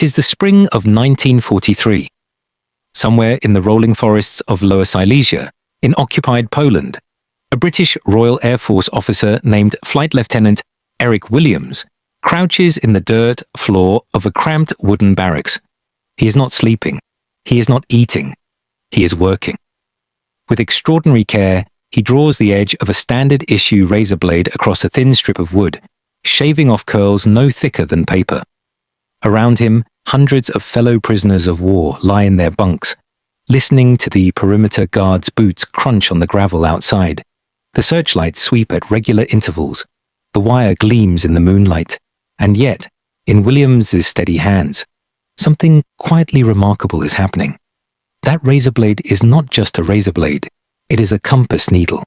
It is the spring of 1943. Somewhere in the rolling forests of Lower Silesia, in occupied Poland, a British Royal Air Force officer named Flight Lieutenant Eric Williams crouches in the dirt floor of a cramped wooden barracks. He is not sleeping. He is not eating. He is working. With extraordinary care, he draws the edge of a standard-issue razor blade across a thin strip of wood, shaving off curls no thicker than paper. Around him, hundreds of fellow prisoners of war lie in their bunks, listening to the perimeter guards' boots crunch on the gravel outside. The searchlights sweep at regular intervals. The wire gleams in the moonlight. And yet, in Williams's steady hands, something quietly remarkable is happening. That razor blade is not just a razor blade. It is a compass needle.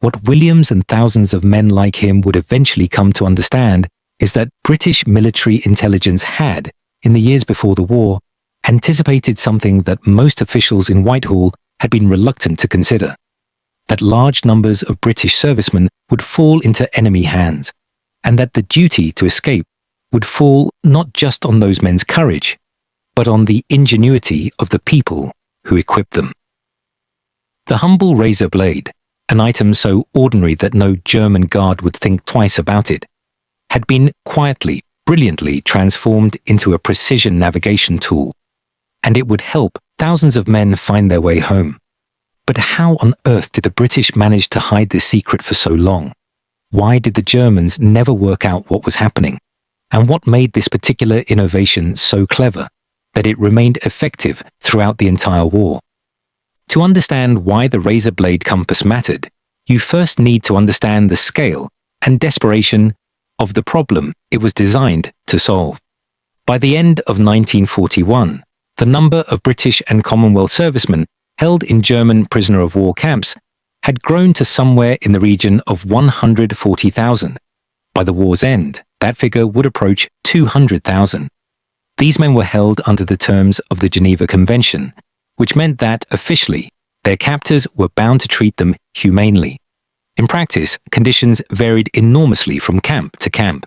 What Williams and thousands of men like him would eventually come to understand is that British military intelligence had, in the years before the war, anticipated something that most officials in Whitehall had been reluctant to consider: that large numbers of British servicemen would fall into enemy hands, and that the duty to escape would fall not just on those men's courage, but on the ingenuity of the people who equipped them. The humble razor blade, an item so ordinary that no German guard would think twice about it, had been quietly, brilliantly transformed into a precision navigation tool, and it would help thousands of men find their way home. But how on earth did the British manage to hide this secret for so long? Why did the Germans never work out what was happening? And what made this particular innovation so clever that it remained effective throughout the entire war? To understand why the razor blade compass mattered, you first need to understand the scale and desperation of the problem it was designed to solve. By the end of 1941, the number of British and Commonwealth servicemen held in German prisoner of war camps had grown to somewhere in the region of 140,000. By the war's end, that figure would approach 200,000. These men were held under the terms of the Geneva Convention, which meant that, officially, their captors were bound to treat them humanely. In practice, conditions varied enormously from camp to camp.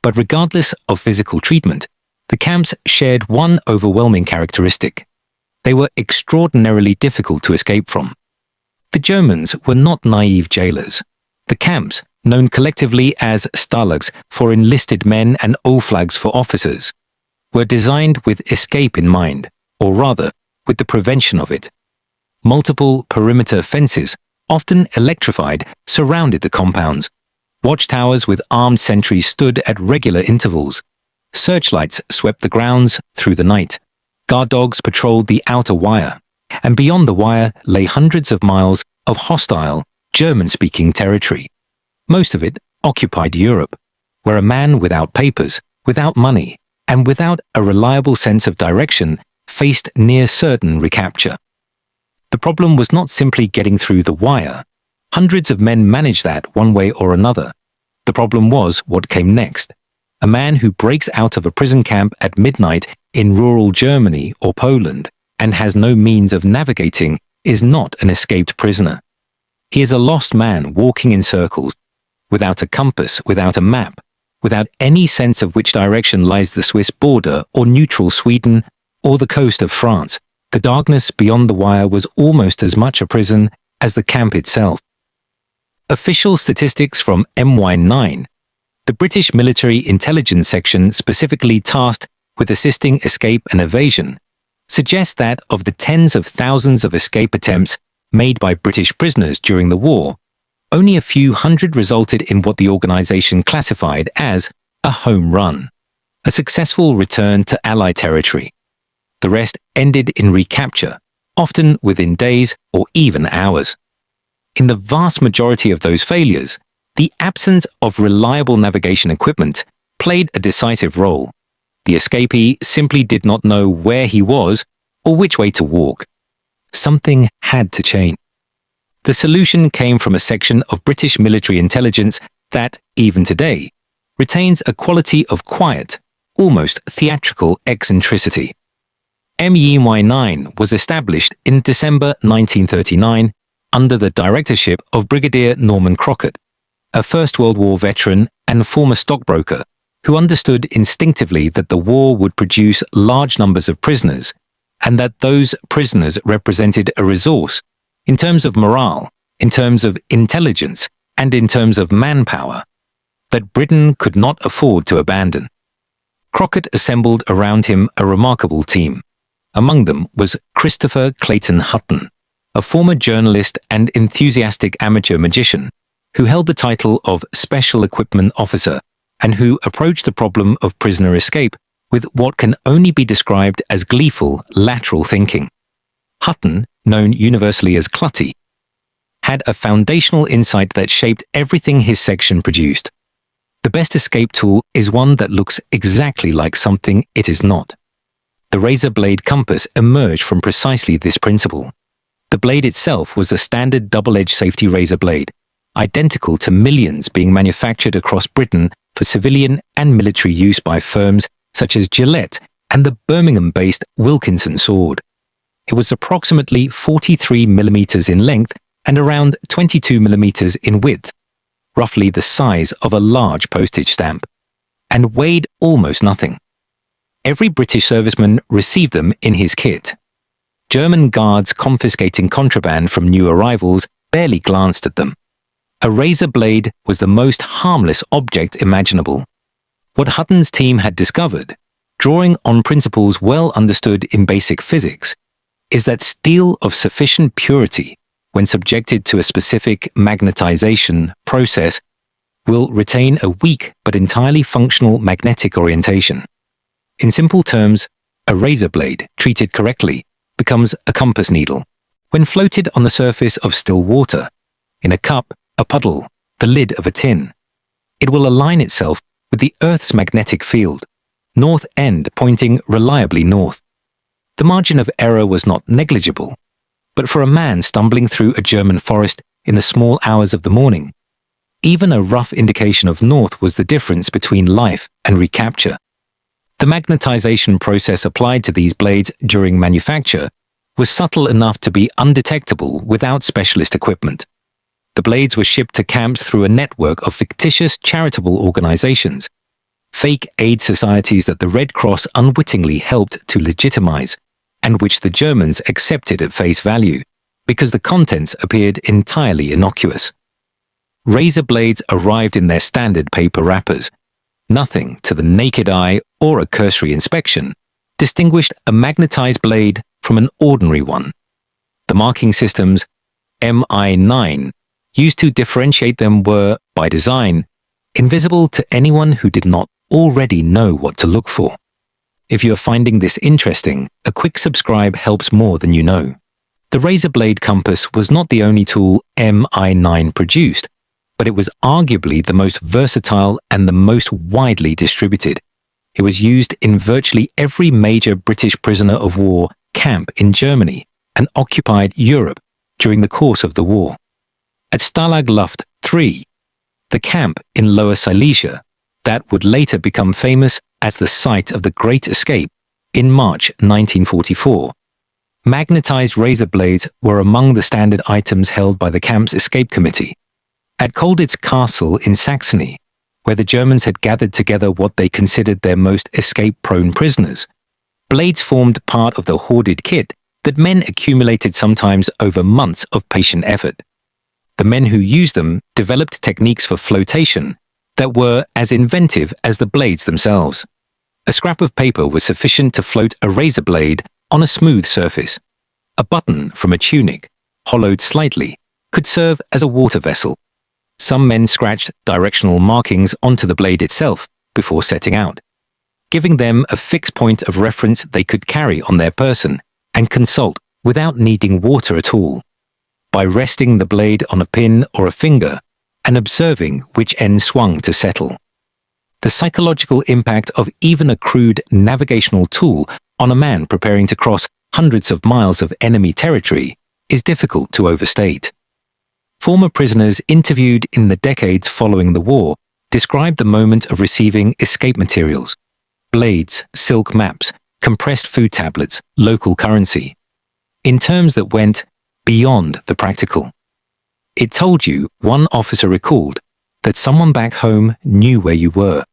But regardless of physical treatment, the camps shared one overwhelming characteristic: they were extraordinarily difficult to escape from. The Germans were not naive jailers. The camps, known collectively as stalags for enlisted men and O-flags for officers, were designed with escape in mind, or rather, with the prevention of it. Multiple perimeter fences, often electrified, surrounded the compounds. Watchtowers with armed sentries stood at regular intervals. Searchlights swept the grounds through the night. Guard dogs patrolled the outer wire. And beyond the wire lay hundreds of miles of hostile, German-speaking territory. Most of it occupied Europe, where a man without papers, without money, and without a reliable sense of direction faced near certain recapture. The problem was not simply getting through the wire. Hundreds of men managed that one way or another. The problem was what came next. A man who breaks out of a prison camp at midnight in rural Germany or Poland and has no means of navigating is not an escaped prisoner. He is a lost man walking in circles, without a compass, without a map, without any sense of which direction lies the Swiss border or neutral Sweden or the coast of France. The darkness beyond the wire was almost as much a prison as the camp itself. Official statistics from MY9, the British Military Intelligence Section specifically tasked with assisting escape and evasion, suggest that of the tens of thousands of escape attempts made by British prisoners during the war, only a few hundred resulted in what the organization classified as a home run, a successful return to Allied territory. The rest ended in recapture, often within days or even hours. In the vast majority of those failures, the absence of reliable navigation equipment played a decisive role. The escapee simply did not know where he was or which way to walk. Something had to change. The solution came from a section of British military intelligence that, even today, retains a quality of quiet, almost theatrical eccentricity. MY9 was established in December 1939 under the directorship of Brigadier Norman Crockett, a First World War veteran and former stockbroker who understood instinctively that the war would produce large numbers of prisoners, and that those prisoners represented a resource in terms of morale, in terms of intelligence, and in terms of manpower that Britain could not afford to abandon. Crockett assembled around him a remarkable team. Among them was Christopher Clayton Hutton, a former journalist and enthusiastic amateur magician who held the title of Special Equipment Officer and who approached the problem of prisoner escape with what can only be described as gleeful lateral thinking. Hutton, known universally as Clutty, had a foundational insight that shaped everything his section produced. The best escape tool is one that looks exactly like something it is not. The razor blade compass emerged from precisely this principle. The blade itself was a standard double-edged safety razor blade, identical to millions being manufactured across Britain for civilian and military use by firms such as Gillette and the Birmingham-based Wilkinson sword. It was approximately 43 millimeters in length and around 22 millimeters in width, roughly the size of a large postage stamp, and weighed almost nothing. Every British serviceman received them in his kit. German guards confiscating contraband from new arrivals barely glanced at them. A razor blade was the most harmless object imaginable. What Hutton's team had discovered, drawing on principles well understood in basic physics, is that steel of sufficient purity, when subjected to a specific magnetization process, will retain a weak but entirely functional magnetic orientation. In simple terms, a razor blade, treated correctly, becomes a compass needle. When floated on the surface of still water, in a cup, a puddle, the lid of a tin, it will align itself with the Earth's magnetic field, north end pointing reliably north. The margin of error was not negligible, but for a man stumbling through a German forest in the small hours of the morning, even a rough indication of north was the difference between life and recapture. The magnetization process applied to these blades during manufacture was subtle enough to be undetectable without specialist equipment. The blades were shipped to camps through a network of fictitious charitable organizations, fake aid societies that the Red Cross unwittingly helped to legitimize, and which the Germans accepted at face value, because the contents appeared entirely innocuous. Razor blades arrived in their standard paper wrappers. Nothing, to the naked eye or a cursory inspection, distinguished a magnetized blade from an ordinary one. The marking systems MI9 used to differentiate them were, by design, invisible to anyone who did not already know what to look for. If you are finding this interesting, a quick subscribe helps more than you know. The razor blade compass was not the only tool MI9 produced, but it was arguably the most versatile and the most widely distributed. It was used in virtually every major British prisoner of war camp in Germany and occupied Europe during the course of the war. At Stalag Luft III, the camp in Lower Silesia, that would later become famous as the site of the Great Escape in March 1944, magnetized razor blades were among the standard items held by the camp's escape committee. At Colditz Castle in Saxony, where the Germans had gathered together what they considered their most escape-prone prisoners, blades formed part of the hoarded kit that men accumulated sometimes over months of patient effort. The men who used them developed techniques for flotation that were as inventive as the blades themselves. A scrap of paper was sufficient to float a razor blade on a smooth surface. A button from a tunic, hollowed slightly, could serve as a water vessel. Some men scratched directional markings onto the blade itself before setting out, giving them a fixed point of reference they could carry on their person and consult without needing water at all, by resting the blade on a pin or a finger and observing which end swung to settle. The psychological impact of even a crude navigational tool on a man preparing to cross hundreds of miles of enemy territory is difficult to overstate. Former prisoners interviewed in the decades following the war described the moment of receiving escape materials: blades, silk maps, compressed food tablets, local currency, in terms that went beyond the practical. It told you, one officer recalled, that someone back home knew where you were.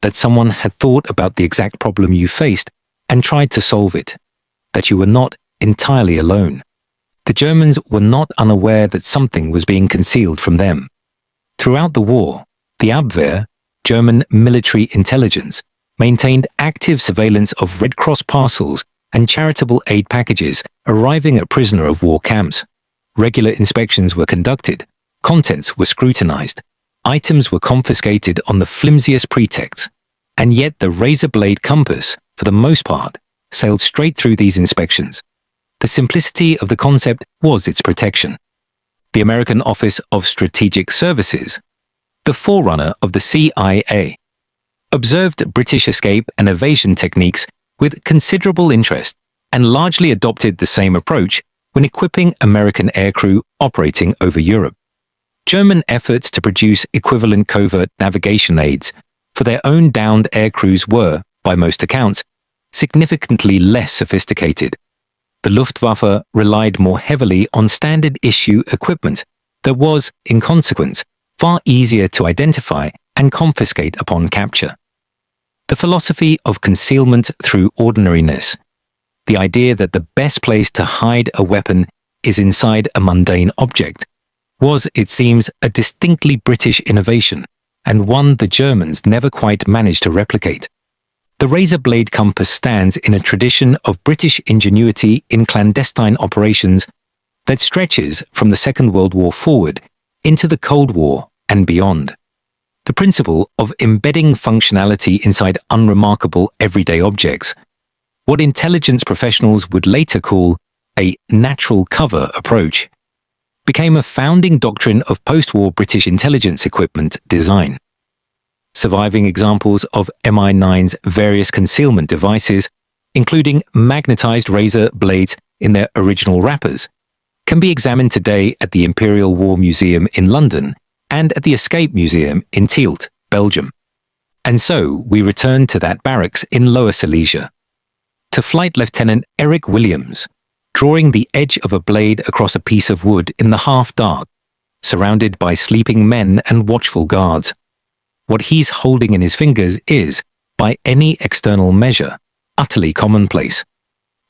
that someone had thought about the exact problem you faced and tried to solve it, that you were not entirely alone. The Germans were not unaware that something was being concealed from them. Throughout the war, the Abwehr, German military intelligence, maintained active surveillance of Red Cross parcels and charitable aid packages arriving at prisoner of war camps. Regular inspections were conducted, contents were scrutinized, items were confiscated on the flimsiest pretexts, and yet the razor blade compass, for the most part, sailed straight through these inspections. The simplicity of the concept was its protection. The American Office of Strategic Services, the forerunner of the CIA, observed British escape and evasion techniques with considerable interest and largely adopted the same approach when equipping American aircrew operating over Europe. German efforts to produce equivalent covert navigation aids for their own downed aircrews were, by most accounts, significantly less sophisticated. The Luftwaffe relied more heavily on standard-issue equipment that was, in consequence, far easier to identify and confiscate upon capture. The philosophy of concealment through ordinariness, the idea that the best place to hide a weapon is inside a mundane object, was, it seems, a distinctly British innovation, and one the Germans never quite managed to replicate. The razor blade compass stands in a tradition of British ingenuity in clandestine operations that stretches from the Second World War forward into the Cold War and beyond. The principle of embedding functionality inside unremarkable everyday objects, what intelligence professionals would later call a natural cover approach, became a founding doctrine of post-war British intelligence equipment design. Surviving examples of MI9's various concealment devices, including magnetized razor blades in their original wrappers, can be examined today at the Imperial War Museum in London and at the Escape Museum in Tielt, Belgium. And so we return to that barracks in Lower Silesia, to Flight Lieutenant Eric Williams, drawing the edge of a blade across a piece of wood in the half-dark, surrounded by sleeping men and watchful guards. What he's holding in his fingers is, by any external measure, utterly commonplace.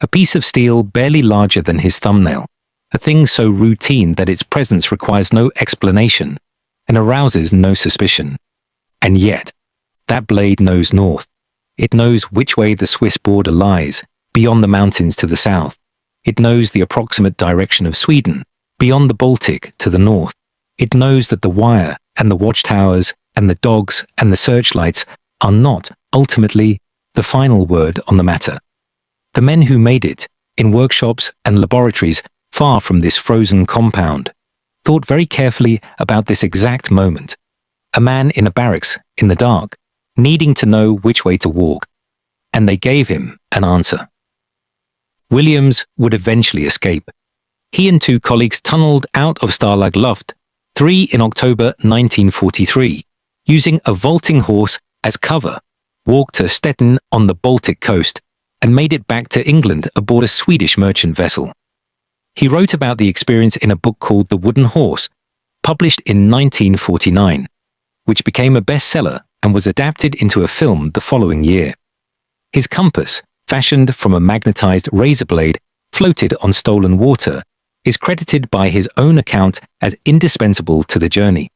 A piece of steel barely larger than his thumbnail, a thing so routine that its presence requires no explanation and arouses no suspicion. And yet, that blade knows north. It knows which way the Swiss border lies, beyond the mountains to the south. It knows the approximate direction of Sweden, beyond the Baltic to the north. It knows that the wire and the watchtowers and the dogs and the searchlights are not, ultimately, the final word on the matter. The men who made it, in workshops and laboratories far from this frozen compound, thought very carefully about this exact moment. A man in a barracks, in the dark, needing to know which way to walk, and they gave him an answer. Williams would eventually escape. He and two colleagues tunneled out of Stalag Luft 3 in October 1943, using a vaulting horse as cover, walked to Stettin on the Baltic coast, and made it back to England aboard a Swedish merchant vessel. He wrote about the experience in a book called The Wooden Horse, published in 1949, which became a bestseller and was adapted into a film the following year. His compass, fashioned from a magnetized razor blade floated on stolen water, is credited by his own account as indispensable to the journey.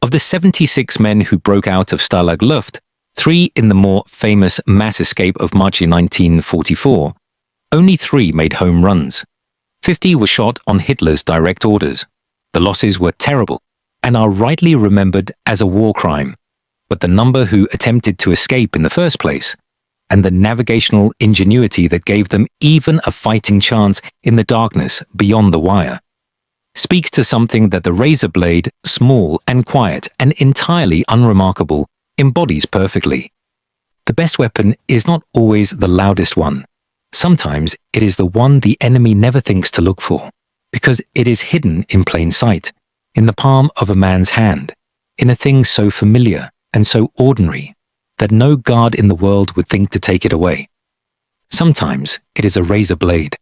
Of the 76 men who broke out of Stalag Luft, 3 in the more famous mass escape of March 1944, only 3 made home runs. 50 were shot on Hitler's direct orders. The losses were terrible and are rightly remembered as a war crime, but the number who attempted to escape in the first place, and the navigational ingenuity that gave them even a fighting chance in the darkness beyond the wire, speaks to something that the razor blade, small and quiet and entirely unremarkable, embodies perfectly. The best weapon is not always the loudest one. Sometimes it is the one the enemy never thinks to look for, because it is hidden in plain sight, in the palm of a man's hand, in a thing so familiar and so ordinary that no guard in the world would think to take it away. Sometimes it is a razor blade.